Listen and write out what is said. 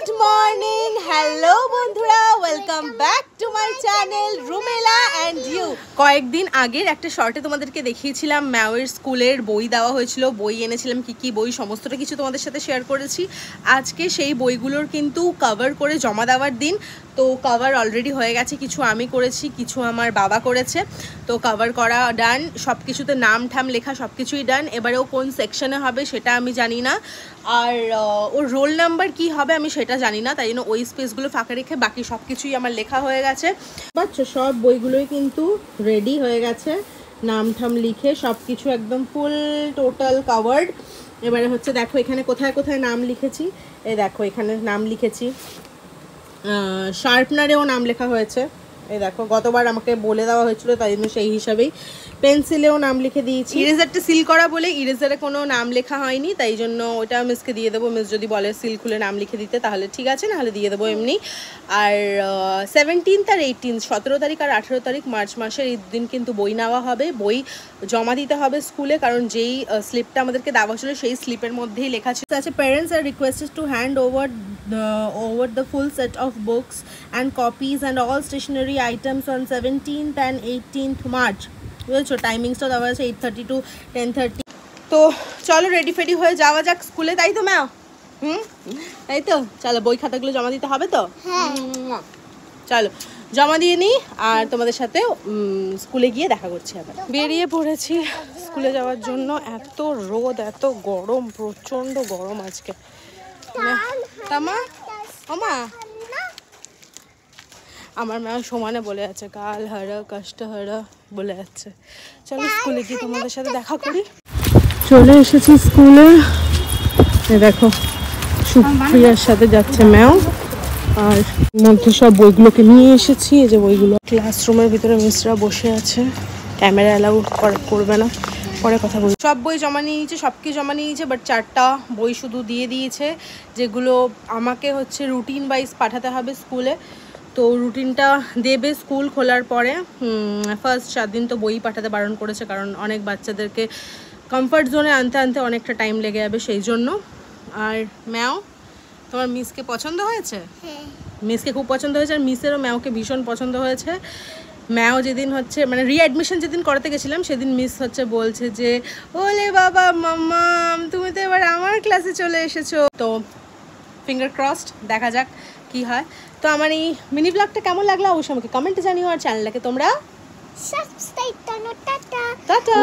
Good morning, hello বন্ধুরা, welcome back to my channel Rumela and you. কয়েকদিন আগের একটা শর্টে তোমাদেরকে দেখিয়েছিলাম ম্যাওয়ের স্কুলের বই দেওয়া হয়েছিল, বই এনেছিলাম, কি বই সমস্তটা কিছু তোমাদের সাথে শেয়ার করেছি। আজকে সেই বইগুলোর কিন্তু কভার করে জমা দেওয়ার দিন। তো কভার অলরেডি হয়ে গেছে, কিছু আমি করেছি, কিছু আমার বাবা করেছে। তো কভার করা ডান, সব কিছুতে নাম ঠাম লেখা সব কিছুই ডান। এবারেও কোন সেকশনে হবে সেটা আমি জানি না, আর ওর রোল নাম্বার কি হবে আমি সেটা জানি না, তাই জন্য ওই স্পেসগুলো ফাঁকা রেখে বাকি সব কিছুই আমার লেখা হয়ে গেছে। বাচ্চা সব বইগুলোই কিন্তু রেডি হয়ে গেছে, নাম ঠাম লিখে সব কিছু একদম ফুল টোটাল কাভার্ড। এবারে হচ্ছে দেখো এখানে কোথায় কোথায় নাম লিখেছি, এই দেখো এখানে নাম লিখেছি, শার্পনারেও নাম লেখা হয়েছে, এই দেখো গতবার আমাকে বলে দেওয়া হয়েছিল তাই জন্য সেই হিসাবেই পেন্সিলেও নাম লিখে দিয়েছি। ইরেজারটা সিল করা বলে ইরেজারে কোনো নাম লেখা হয়নি, তাই জন্য ওটা মিসকে দিয়ে দেবো। মিস যদি বলে সিল খুলে নাম লিখে দিতে তাহলে ঠিক আছে, নাহলে দিয়ে দেবো এমনি। আর 17 আর 18, 17 তারিখ আর 18 তারিখ মার্চ মাসের এই দিন কিন্তু বই নেওয়া হবে, বই জমা দিতে হবে স্কুলে, কারণ যেই স্লিপটা আমাদেরকে দেওয়া ছিল সেই স্লিপের মধ্যেই লেখা ছিল আছে parents are requested to hand over the full set of books and copies and all stationery items on 17th and 18th March. বুঝেছো, টাইমিংসটা দেওয়া আছে 8:30 to 10:30। তো চলো রেডি ফেডি হয়ে যাওয়া যাক স্কুলে, তাই তো ম্যাও? তাই তো, চলো বই খাতাগুলো জমা দিতে হবে তো, চলো জমা দিয়ে নিই আর তোমাদের সাথে স্কুলে গিয়ে দেখা করছি। আবার বেরিয়ে পড়েছি স্কুলে যাওয়ার জন্য। এত রোদ, এত গরম, প্রচণ্ড গরম আজকে। তামা ওমা আমার ম্যাম সমানে বলে আছে কাল হারা কষ্ট হারা বলে যাচ্ছে। চলো স্কুলে গিয়ে তোমাদের সাথে দেখা করি। চলে এসেছি স্কুলে, দেখো সুপ্রিয়ার সাথে যাচ্ছে ম্যাম, আর মধ্যে সব বইগুলোকে নিয়ে এসেছি। এই যে বইগুলো ক্লাসরুমের ভিতরে মিসরা বসে আছে, ক্যামেরা অ্যালাউ করবে না, পরে কথা বলি। সব বই জমা নিয়ে নিয়েছে, সব কিছু জমা নিয়ে নিয়েছে, বাট 4টা বই শুধু দিয়ে দিয়েছে, যেগুলো আমাকে হচ্ছে রুটিন ওয়াইজ পাঠাতে হবে স্কুলে। তো রুটিনটা দেবে স্কুল খোলার পরে। ফার্স্ট 4 দিন তো বই পাঠাতে বারণ করেছে, কারণ অনেক বাচ্চাদেরকে কমফর্ট জোনে আনতে আনতে অনেকটা টাইম লেগে যাবে সেই জন্য। আর ম্যাও, তোমার মিসকে পছন্দ হয়েছে? মিসকে খুব পছন্দ হয়েছে, আর মিসেরও ম্যাওকে ভীষণ পছন্দ হয়েছে। ম্যাও যেদিন হচ্ছে মানে রিঅ্যাডমিশন যেদিন করাতে গেছিলাম সেদিন মিস হচ্ছে বলছে যে ওলে বাবা মাম্মা তুমি তো এবার আমার ক্লাসে চলে এসেছো। তো ফিঙ্গার ক্রসড, দেখা যাক কি হয়। তো আমার এই মিনি ব্লগটা কেমন লাগলো অবশ্যই আমাকে কমেন্টে জানিও, আর চ্যানেলটাকে তোমরা সাবস্ক্রাইব করো। Tata tata.